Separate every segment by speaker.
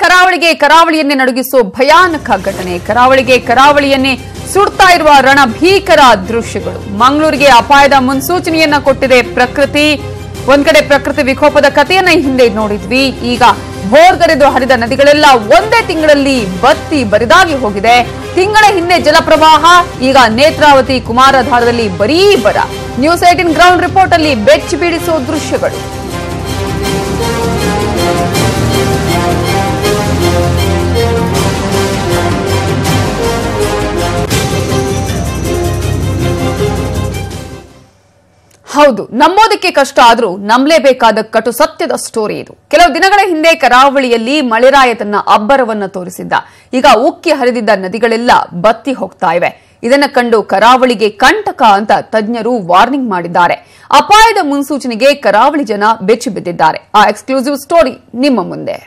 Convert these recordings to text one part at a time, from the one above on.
Speaker 1: ಕರಾವಳಿಯನ್ನೇ ನಡುಗಿಸೋ ಭಯಾನಕ ಘಟನೆ. ಕರಾವಳಿಯನ್ನೇ ಸುಡ್ತಾ ಇರುವ ರಣಭೀಕರ ದೃಶ್ಯಗಳು. ಮಂಗಳೂರಿಗೆ ಅಪಾಯದ ಮುನ್ಸೂಚನೆಯನ್ನ ಕೊಟ್ಟಿದೆ ಪ್ರಕೃತಿ. ಒಂದ್ ಕಡೆ ಪ್ರಕೃತಿ ವಿಕೋಪದ ಕಥೆಯನ್ನ ಹಿಂದೆ ನೋಡಿದ್ವಿ. ಈಗ ಭೋರ್ಗರೆದು ಹರಿದ ನದಿಗಳೆಲ್ಲ ಒಂದೇ ತಿಂಗಳಲ್ಲಿ ಬತ್ತಿ ಬರಿದಾಗಿ ಹೋಗಿದೆ. ತಿಂಗಳ ಹಿಂದೆ ಜಲಪ್ರವಾಹ, ಈಗ ನೇತ್ರಾವತಿ ಕುಮಾರಧಾರದಲ್ಲಿ ಬರೀ ಬರ. ನ್ಯೂಸ್ 18 ಗ್ರೌಂಡ್ ರಿಪೋರ್ಟ್ ಅಲ್ಲಿ ಬೆಚ್ಚಿ ಬೀಳಿಸೋ ದೃಶ್ಯಗಳು. ಹೌದು, ನಂಬೋದಕ್ಕೆ ಕಷ್ಟ ಆದ್ರೂ ನಂಬಲೇಬೇಕಾದ ಕಟು ಸತ್ಯದ ಸ್ಟೋರಿ ಇದು. ಕೆಲವು ದಿನಗಳ ಹಿಂದೆ ಕರಾವಳಿಯಲ್ಲಿ ಮಳೆರಾಯ ತನ್ನ ಅಬ್ಬರವನ್ನ ತೋರಿಸಿದ್ದ. ಈಗ ಉಕ್ಕಿ ಹರಿದಿದ್ದ ನದಿಗಳೆಲ್ಲ ಬತ್ತಿ ಹೋಗ್ತಾ ಇವೆ. ಇದನ್ನ ಕಂಡು ಕರಾವಳಿಗೆ ಕಂಟಕ ಅಂತ ತಜ್ಞರು ವಾರ್ನಿಂಗ್ ಮಾಡಿದ್ದಾರೆ. ಅಪಾಯದ ಮುನ್ಸೂಚನೆಗೆ ಕರಾವಳಿ ಜನ ಬೆಚ್ಚಿ ಬಿದ್ದಿದ್ದಾರೆ. ಆ ಎಕ್ಸ್ಕ್ಲೂಸಿವ್ ಸ್ಟೋರಿ ನಿಮ್ಮ ಮುಂದೆ.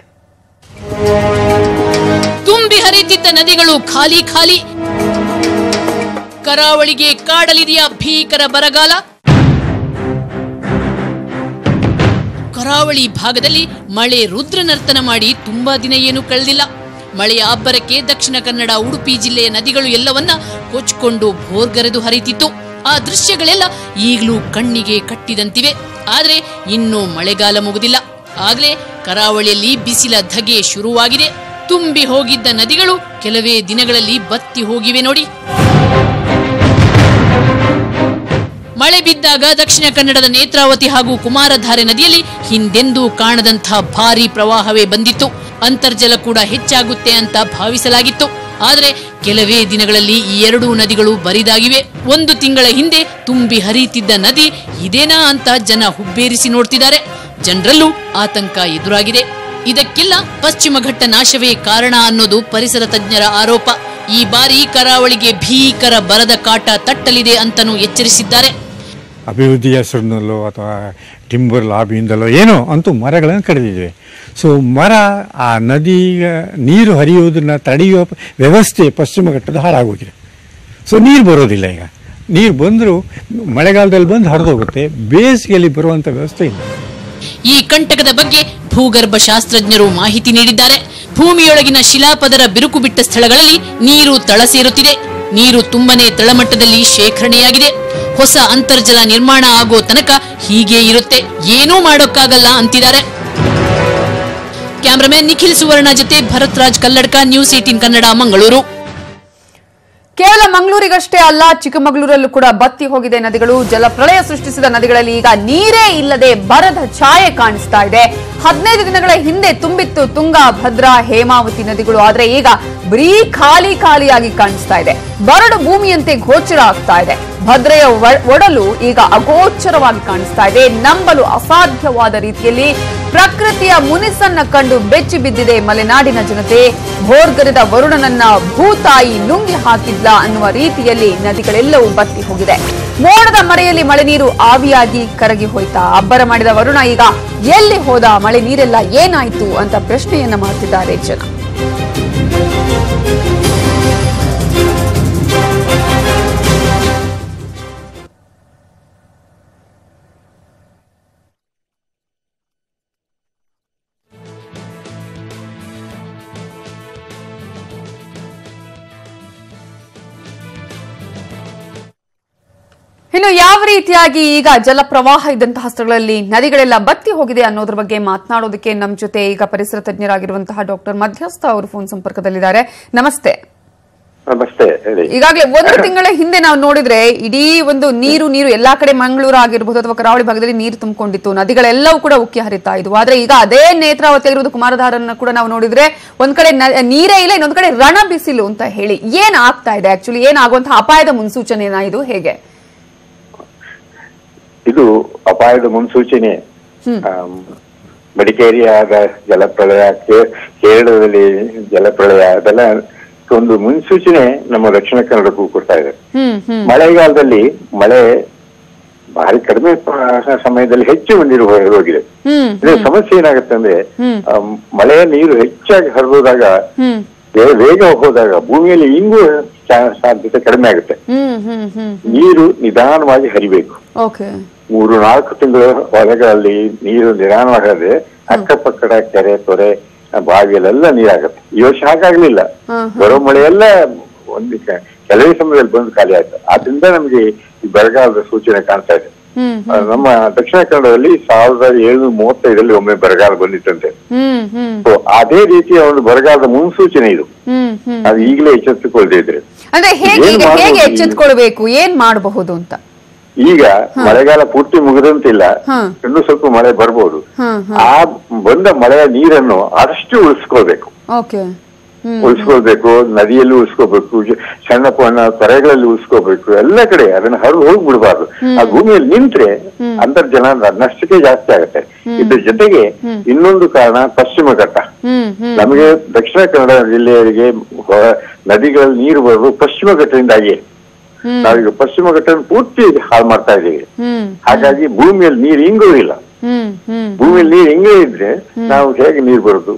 Speaker 2: ತುಂಬಿ ಹರಿದಿದ್ದ ನದಿಗಳು ಖಾಲಿ ಖಾಲಿ. ಕರಾವಳಿಗೆ ಕಾಡಲಿದೆಯ ಭೀಕರ ಬರಗಾಲ. ಕರಾವಳಿ ಭಾಗದಲ್ಲಿ ಮಳೆ ರುದ್ರ ನರ್ತನ ಮಾಡಿ ತುಂಬಾ ದಿನ ಏನು ಕಳೆದಿಲ್ಲ. ಮಳೆಯ ಅಬ್ಬರಕ್ಕೆ ದಕ್ಷಿಣ ಕನ್ನಡ, ಉಡುಪಿ ಜಿಲ್ಲೆಯ ನದಿಗಳು ಎಲ್ಲವನ್ನ ಕೊಚ್ಚಿಕೊಂಡು ಭೋರ್ಗರೆದು ಹರಿತಿತ್ತು. ಆ ದೃಶ್ಯಗಳೆಲ್ಲ ಈಗಲೂ ಕಣ್ಣಿಗೆ ಕಟ್ಟಿದಂತಿವೆ. ಆದ್ರೆ ಇನ್ನೂ ಮಳೆಗಾಲ ಮುಗಿದಿಲ್ಲ. ಆಗ್ಲೇ ಕರಾವಳಿಯಲ್ಲಿ ಬಿಸಿಲ ಧಗೆ ಶುರುವಾಗಿದೆ. ತುಂಬಿ ಹೋಗಿದ್ದ ನದಿಗಳು ಕೆಲವೇ ದಿನಗಳಲ್ಲಿ ಬತ್ತಿ ಹೋಗಿವೆ ನೋಡಿ. ಮಳೆ ಬಿದ್ದಾಗ ದಕ್ಷಿಣ ಕನ್ನಡದ ನೇತ್ರಾವತಿ ಹಾಗೂ ಕುಮಾರಧಾರೆ ನದಿಯಲ್ಲಿ ಹಿಂದೆಂದೂ ಕಾಣದಂತಹ ಭಾರೀ ಪ್ರವಾಹವೇ ಬಂದಿತ್ತು. ಅಂತರ್ಜಲ ಕೂಡ ಹೆಚ್ಚಾಗುತ್ತೆ ಅಂತ ಭಾವಿಸಲಾಗಿತ್ತು. ಆದರೆ ಕೆಲವೇ ದಿನಗಳಲ್ಲಿ ಈ ಎರಡೂ ನದಿಗಳು ಬರಿದಾಗಿವೆ. ಒಂದು ತಿಂಗಳ ಹಿಂದೆ ತುಂಬಿ ಹರಿಯುತ್ತಿದ್ದ ನದಿ ಇದೇನಾ ಅಂತ ಜನ ಹುಬ್ಬೇರಿಸಿ ನೋಡ್ತಿದ್ದಾರೆ. ಜನರಲ್ಲೂ ಆತಂಕ ಎದುರಾಗಿದೆ. ಇದಕ್ಕೆಲ್ಲ ಪಶ್ಚಿಮ ಘಟ್ಟ ನಾಶವೇ ಕಾರಣ ಅನ್ನೋದು ಪರಿಸರ ತಜ್ಞರ ಆರೋಪ. ಈ ಬಾರಿ ಕರಾವಳಿಗೆ ಭೀಕರ ಬರದ ಕಾಟ ತಟ್ಟಲಿದೆ ಅಂತನೂ ಎಚ್ಚರಿಸಿದ್ದಾರೆ.
Speaker 3: ಅಭಿವೃದ್ಧಿ ಹೆಸರಿನಲ್ಲೋ ಅಥವಾ ಟಿಂಬರ್ ಲಾಬಿಯಿಂದಲೋ ಏನೋ ಅಂತೂ ಮರಗಳನ್ನು ಕಡಿದಿವೆ. ಸೊ ಮರ ಆ ನದಿ ನೀರು ಹರಿಯುವುದನ್ನು ತಡೆಯುವ ವ್ಯವಸ್ಥೆ ಪಶ್ಚಿಮ ಘಟ್ಟದ ಹಾಳಾಗೋಗಿದೆ. ಸೊ ನೀರು ಬರೋದಿಲ್ಲ. ಈಗ ನೀರು ಬಂದರೂ ಮಳೆಗಾಲದಲ್ಲಿ ಬಂದು ಹರಿದೋಗುತ್ತೆ. ಬೇಸಿಗೆಯಲ್ಲಿ ಬರುವಂಥ ವ್ಯವಸ್ಥೆ ಇಲ್ಲ.
Speaker 2: ಈ ಕಂಟಕದ ಬಗ್ಗೆ ಭೂಗರ್ಭ ಶಾಸ್ತ್ರಜ್ಞರು ಮಾಹಿತಿ ನೀಡಿದ್ದಾರೆ. ಭೂಮಿಯೊಳಗಿನ ಶಿಲಾಪದರ ಬಿರುಕು ಬಿಟ್ಟ ಸ್ಥಳಗಳಲ್ಲಿ ನೀರು ತಳ ಸೇರುತ್ತಿದೆ. ನೀರು ತುಂಬನೇ ತಳಮಟ್ಟದಲ್ಲಿ ಶೇಖರಣೆಯಾಗಿದೆ. ಹೊಸ ಅಂತರ್ಜಲ ನಿರ್ಮಾಣ ಆಗೋ ತನಕ ಹೀಗೆ ಇರುತ್ತೆ, ಏನೂ ಮಾಡೋಕ್ಕಾಗಲ್ಲ ಅಂತಿದ್ದಾರೆ. ಕ್ಯಾಮರಾಮನ್ ನಿಖಿಲ್ ಸುವರ್ಣ ಜೊತೆ ಭರತ್ ರಾಜ್ ಕಲ್ಲಡ್ಕ, ನ್ಯೂಸ್ 18 ಕನ್ನಡ, ಮಂಗಳೂರು.
Speaker 1: ಕೇವಲ ಮಂಗಳೂರಿಗಷ್ಟೇ ಅಲ್ಲ, ಚಿಕ್ಕಮಗಳೂರಲ್ಲೂ ಕೂಡ ಬತ್ತಿ ಹೋಗಿದೆ ನದಿಗಳು. ಜಲಪ್ರಳಯ ಸೃಷ್ಟಿಸಿದ ನದಿಗಳಲ್ಲಿ ಈಗ ನೀರೇ ಇಲ್ಲದೆ ಬರದ ಛಾಯೆ ಕಾಣಿಸ್ತಾ ಇದೆ. 15 ದಿನಗಳ ಹಿಂದೆ ತುಂಬಿತ್ತು ತುಂಗಾ, ಭದ್ರಾ, ಹೇಮಾವತಿ ನದಿಗಳು. ಆದ್ರೆ ಈಗ ಬರೀ ಖಾಲಿಯಾಗಿ ಕಾಣಿಸ್ತಾ ಇದೆ. ಬರಡು ಭೂಮಿಯಂತೆ ಗೋಚರ ಆಗ್ತಾ ಇದೆ. ಭದ್ರೆಯ ಒಡಲು ಈಗ ಅಗೋಚರವಾಗಿ ಕಾಣಿಸ್ತಾ ಇದೆ. ನಂಬಲು ಅಸಾಧ್ಯವಾದ ರೀತಿಯಲ್ಲಿ ಪ್ರಕೃತಿಯ ಮುನಿಸನ್ನ ಕಂಡು ಬೆಚ್ಚಿ ಬಿದ್ದಿದೆ ಮಲೆನಾಡಿನ ಜನತೆ. ಭೋರ್ಗರೆದ ವರುಣನನ್ನ ಭೂತಾಯಿ ನುಂಗಿ ಹಾಕಿದ್ಲ ಅನ್ನುವ ರೀತಿಯಲ್ಲಿ ನದಿಗಳೆಲ್ಲವೂ ಬತ್ತಿ ಹೋಗಿದೆ. ಮೋಡದ ಮರೆಯಲ್ಲಿ ಮಳೆ ನೀರು ಆವಿಯಾಗಿ ಕರಗಿ ಹೋಯ್ತಾ? ಅಬ್ಬರ ಮಾಡಿದ ವರುಣ ಈಗ ಎಲ್ಲಿ ಹೋದ? ಮಳೆ ನೀರೆಲ್ಲ ಏನಾಯ್ತು ಅಂತ ಪ್ರಶ್ನೆಯನ್ನ ಮಾಡ್ತಿದ್ದಾರೆ ಜನ. ಇನ್ನು ಯಾವ ರೀತಿಯಾಗಿ ಈಗ ಜಲಪ್ರವಾಹ ಇದ್ದಂತಹ ಸ್ಥಳಗಳಲ್ಲಿ ನದಿಗಳೆಲ್ಲ ಬತ್ತಿ ಹೋಗಿದೆ ಅನ್ನೋದ್ರ ಬಗ್ಗೆ ಮಾತನಾಡೋದಕ್ಕೆ ನಮ್ಮ ಜೊತೆ ಈಗ ಪರಿಸರ ತಜ್ಞರಾಗಿರುವಂತಹ ಡಾಕ್ಟರ್ ಮಧ್ಯಸ್ಥ ಅವರು ಫೋನ್ ಸಂಪರ್ಕದಲ್ಲಿದ್ದಾರೆ. ನಮಸ್ತೆ. ಈಗಾಗಲೇ ಒಂದು ತಿಂಗಳ ಹಿಂದೆ ನಾವು ನೋಡಿದ್ರೆ ಇಡೀ ಒಂದು ನೀರು ಎಲ್ಲಾ ಕಡೆ ಮಂಗಳೂರು ಆಗಿರಬಹುದು ಅಥವಾ ಕರಾವಳಿ ಭಾಗದಲ್ಲಿ ನೀರು ತುಂಬಿಕೊಂಡಿತ್ತು. ನದಿಗಳೆಲ್ಲವೂ ಕೂಡ ಉಕ್ಕಿ ಹರಿತಾ ಇದ್ವು. ಆದ್ರೆ ಈಗ ಅದೇ ನೇತ್ರಾವತಿ ಆಗಿರುವುದು ಕುಮಾರಧಾರನ್ನ ಕೂಡ ನಾವು ನೋಡಿದ್ರೆ ಒಂದ್ ಕಡೆ ನೀರೇ ಇಲ್ಲ, ಇನ್ನೊಂದ್ ಕಡೆ ರಣ ಬಿಸಿಲು ಅಂತ ಹೇಳಿ. ಏನ್ ಆಗ್ತಾ ಇದೆ ಆಕ್ಚುಲಿ? ಏನಾಗುವಂತಹ ಅಪಾಯದ ಮುನ್ಸೂಚನೆನಾ ಇದು? ಹೇಗೆ
Speaker 4: ಇದು ಅಪಾಯದ ಮುನ್ಸೂಚನೆ? ಮಡಿಕೇರಿಯಾದ ಜಲಪ್ರಳಯ, ಕೇರಳದಲ್ಲಿ ಜಲಪ್ರಳಯ, ಅದೆಲ್ಲ ಒಂದು ಮುನ್ಸೂಚನೆ ನಮ್ಮ ದಕ್ಷಿಣ ಕನ್ನಡಕ್ಕೂ ಕೊಡ್ತಾ ಇದೆ. ಮಳೆಗಾಲದಲ್ಲಿ ಮಳೆ ಭಾರಿ ಕಡಿಮೆ ಸಮಯದಲ್ಲಿ ಹೆಚ್ಚು ನೀರು ಹೋಗಿದೆ. ಇದ್ರ ಸಮಸ್ಯೆ ಏನಾಗುತ್ತೆ ಅಂದ್ರೆ ಮಳೆಯ ನೀರು ಹೆಚ್ಚಾಗಿ ಹರಿದೋದಾಗ, ವೇಗ ಹೋದಾಗ ಭೂಮಿಯಲ್ಲಿ ಇಂಗು ಸಾಧ್ಯತೆ ಕಡಿಮೆ ಆಗುತ್ತೆ. ನೀರು ನಿಧಾನವಾಗಿ ಹರಿಬೇಕು. 3-4 ತಿಂಗಳ ಹೊಲಗಳಲ್ಲಿ ನೀರು ನಿಧಾನವಾಗದೆ ಅಕ್ಕಪಕ್ಕದ ಕೆರೆ ತೊರೆ ಬಾವಿಯಲ್ಲೆಲ್ಲ ನೀರಾಗತ್ತೆ. ಈ ವರ್ಷ ಹಾಗಾಗ್ಲಿಲ್ಲ. ಬರೋ ಮಳೆಯೆಲ್ಲ ಒಂದು ಕೆಲವೇ ಸಮಯದಲ್ಲಿ ಬಂದು ಖಾಲಿ ಆಯ್ತು. ಆದ್ರಿಂದ ನಮ್ಗೆ ಈ ಬರಗಾಲದ ಸೂಚನೆ ಕಾಣ್ತಾ ಇದೆ. ನಮ್ಮ ದಕ್ಷಿಣ ಕನ್ನಡದಲ್ಲಿ 1735 ಒಮ್ಮೆ ಬರಗಾಲ ಬಂದಿತ್ತಂತೆ. ಅದೇ ರೀತಿಯ ಒಂದು ಬರಗಾಲದ ಮುನ್ಸೂಚನೆ ಇದು. ಅದು ಈಗಲೇ ಎಚ್ಚೆತ್ತುಕೊಳ್ಳದೆ ಇದ್ರೆ
Speaker 1: ಅಂದ್ರೆ ಹೇಗೆ ಎಚ್ಚೆತ್ಕೊಳ್ಬೇಕು, ಏನ್ ಮಾಡಬಹುದು ಅಂತ.
Speaker 4: ಈಗ ಮಳೆಗಾಲ ಪೂರ್ತಿ ಮುಗಿದಂತಿಲ್ಲ, ಇನ್ನೂ ಸ್ವಲ್ಪ ಮಳೆ ಬರ್ಬೋದು. ಆ ಬಂದ ಮಳೆಯ ನೀರನ್ನು ಆದಷ್ಟು ಉಳಿಸ್ಕೊಳ್ಬೇಕು. ಉಳಿಸ್ಕೊಳ್ಬೇಕು, ನದಿಯಲ್ಲಿ ಉಳಿಸ್ಕೋಬೇಕು, ಸಣ್ಣ ಪಣ್ಣ ತೊರೆಗಳಲ್ಲಿ ಉಳಿಸ್ಕೋಬೇಕು, ಎಲ್ಲ ಕಡೆ ಅದನ್ನ ಹರಿದು ಹೋಗಿ ಬಿಡಬಾರ್ದು. ಆ ಭೂಮಿಯಲ್ಲಿ ನಿಂತ್ರೆ ಅಂತರ್ಜಲ ನಷ್ಟಕ್ಕೆ ಜಾಸ್ತಿ ಆಗುತ್ತೆ. ಇದ್ರ ಜೊತೆಗೆ ಇನ್ನೊಂದು ಕಾರಣ ಪಶ್ಚಿಮ ಘಟ್ಟ. ನಮಗೆ ದಕ್ಷಿಣ ಕನ್ನಡ ಜಿಲ್ಲೆಯವರಿಗೆ ನದಿಗಳಲ್ಲಿ ನೀರು ಬರೋದು ಪಶ್ಚಿಮ ಘಟ್ಟದಿಂದಾಗಿಯೇ. ನಾವೀಗ ಪಶ್ಚಿಮ ಘಟ್ಟವನ್ನು ಪೂರ್ತಿ ಹಾಳು ಮಾಡ್ತಾ ಇದ್ದೀವಿ. ಹಾಗಾಗಿ ಭೂಮಿಯಲ್ಲಿ ನೀರು ಇಂಗೋದಿಲ್ಲ. ಭೂಮಿಯಲ್ಲಿ ನೀರು ಹಿಂಗೇ ಇದ್ರೆ ನಾವು ಹೇಗೆ ನೀರು ಬರೋದು?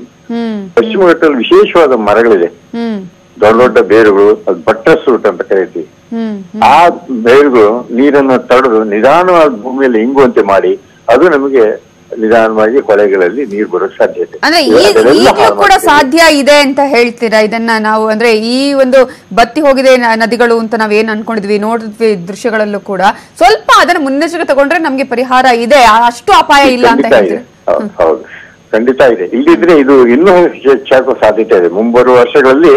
Speaker 4: ಪಶ್ಚಿಮ ಘಟ್ಟದಲ್ಲಿ ವಿಶೇಷವಾದ ಮರಗಳಿದೆ, ದೊಡ್ಡ ದೊಡ್ಡ ಬೇರುಗಳು, ಅದು ಬಟ್ಟರ್ಸ್ ರೂಟ್ ಅಂತ ಕರೀತೀವಿ. ಆ ಬೇರುಗಳು ನೀರನ್ನು ತಡೆದು ನಿಧಾನವಾದ ಭೂಮಿಯಲ್ಲಿ ಇಂಗುವಂತೆ ಮಾಡಿ ಅದು ನಮಗೆ ನಿಧಾನವಾಗಿ ಹೊಳೆಗಳಲ್ಲಿ ನೀರು ಬರೋಕ್ ಸಾಧ್ಯತೆ.
Speaker 1: ಅಂದ್ರೆ ಈಗಲೂ ಕೂಡ ಸಾಧ್ಯ ಇದೆ ಅಂತ ಹೇಳ್ತೀರಾ ಇದನ್ನ? ನಾವು ಅಂದ್ರೆ ಈ ಒಂದು ಬತ್ತಿ ಹೋಗಿದೆ ನದಿಗಳು ಅಂತ ನಾವೇನ್ ಅನ್ಕೊಂಡಿದ್ವಿ, ನೋಡಿದ್ವಿ ದೃಶ್ಯಗಳಲ್ಲೂ ಕೂಡ ಸ್ವಲ್ಪ ಅದನ್ನ ಮುನ್ನೆಚ್ಚರಿಕೆ ತಗೊಂಡ್ರೆ ನಮ್ಗೆ ಪರಿಹಾರ ಇದೆ, ಅಷ್ಟು ಅಪಾಯ ಇಲ್ಲ ಅಂತ ಹೇಳ್ತೀರಾ?
Speaker 4: ಹೌದು, ಖಂಡಿತ ಇದೆ. ಇಲ್ಲಿದ್ರೆ ಇದು ಇನ್ನೂ ಹೆಚ್ಚಾಗುವ ಸಾಧ್ಯತೆ ಇದೆ. ಮುಂಬರುವ ವರ್ಷಗಳಲ್ಲಿ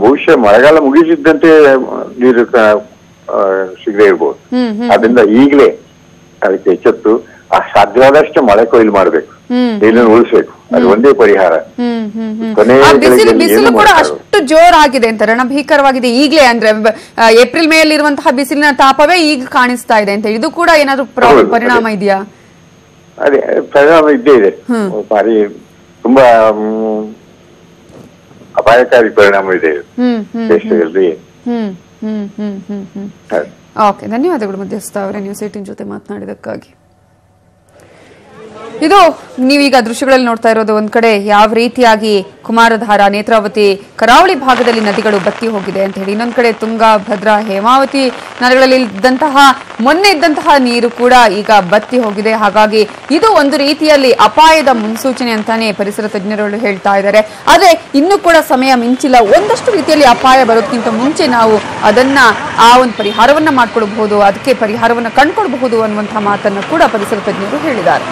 Speaker 4: ಬಹುಶಃ ಮಳೆಗಾಲ ಮುಗಿಸಿದ್ದಂತೆ ನೀರು ಸಿಗದೆ ಇರ್ಬೋದು. ಅದರಿಂದ ಈಗಲೇ ಅದಕ್ಕೆ ಎಚ್ಚೆತ್ತು ಸಾಧ್ಯವಾದಷ್ಟು ಮಳೆ ಕೊಯ್ಲು ಮಾಡ್ಬೇಕು, ನೀರನ್ನು ಉಳಿಸ್ಬೇಕು. ಅದು ಒಂದೇ ಪರಿಹಾರ.
Speaker 1: ಬಿಸಿಲು ಕೂಡ ಅಷ್ಟು ಜೋರಾಗಿದೆ ಅಂತ, ರಣಭೀಕರವಾಗಿದೆ ಈಗಲೇ. ಅಂದ್ರೆ ಏಪ್ರಿಲ್ ಮೇ ಅಲ್ಲಿ ಇರುವಂತಹ ಬಿಸಿಲಿನ ತಾಪವೇ ಈಗ ಕಾಣಿಸ್ತಾ ಇದೆ ಅಂತ. ಇದು ಕೂಡ ಏನಾದ್ರು ಪರಿಣಾಮ ಇದೆಯಾ?
Speaker 4: ಅದೇ ಪರಿಣಾಮ ಇದ್ದೇ ಇದೆ. ಭಾರಿ ತುಂಬಾ ಅಪಾಯಕಾರಿ ಪರಿಣಾಮ ಇದೆ ದೇಶದಲ್ಲಿ.
Speaker 1: ಓಕೆ, ಧನ್ಯವಾದಗಳು ಮಧ್ಯಸ್ಥ ಅವರೇ ನ್ಯೂಸ್ 18 ಜೊತೆ ಮಾತನಾಡಿದಕ್ಕಾಗಿ. ಇದು ನೀವೀಗ ದೃಶ್ಯಗಳಲ್ಲಿ ನೋಡ್ತಾ ಇರೋದು. ಒಂದ್ ಕಡೆ ಯಾವ ರೀತಿಯಾಗಿ ಕುಮಾರಧಾರ, ನೇತ್ರಾವತಿ, ಕರಾವಳಿ ಭಾಗದಲ್ಲಿ ನದಿಗಳು ಬತ್ತಿ ಹೋಗಿದೆ ಅಂತ ಹೇಳಿ, ಇನ್ನೊಂದ್ ಕಡೆ ತುಂಗಾ, ಭದ್ರಾ, ಹೇಮಾವತಿ ನದಿಗಳಲ್ಲಿ ಮೊನ್ನೆ ಇದ್ದಂತಹ ನೀರು ಕೂಡ ಈಗ ಬತ್ತಿ ಹೋಗಿದೆ. ಹಾಗಾಗಿ ಇದು ಒಂದು ರೀತಿಯಲ್ಲಿ ಅಪಾಯದ ಮುನ್ಸೂಚನೆ ಅಂತಾನೆ ಪರಿಸರ ತಜ್ಞರು ಹೇಳ್ತಾ ಇದ್ದಾರೆ. ಆದ್ರೆ ಇನ್ನೂ ಕೂಡ ಸಮಯ ಮಿಂಚಿಲ್ಲ. ಒಂದಷ್ಟು ರೀತಿಯಲ್ಲಿ ಅಪಾಯ ಬರೋದಕ್ಕಿಂತ ಮುಂಚೆ ನಾವು ಆ ಒಂದು ಪರಿಹಾರವನ್ನ ಮಾಡ್ಕೊಳ್ಬಹುದು, ಅದಕ್ಕೆ ಪರಿಹಾರವನ್ನ ಕಂಡುಕೊಳ್ಬಹುದು ಅನ್ನುವಂತಹ ಮಾತನ್ನು ಕೂಡ ಪರಿಸರ ತಜ್ಞರು ಹೇಳಿದ್ದಾರೆ.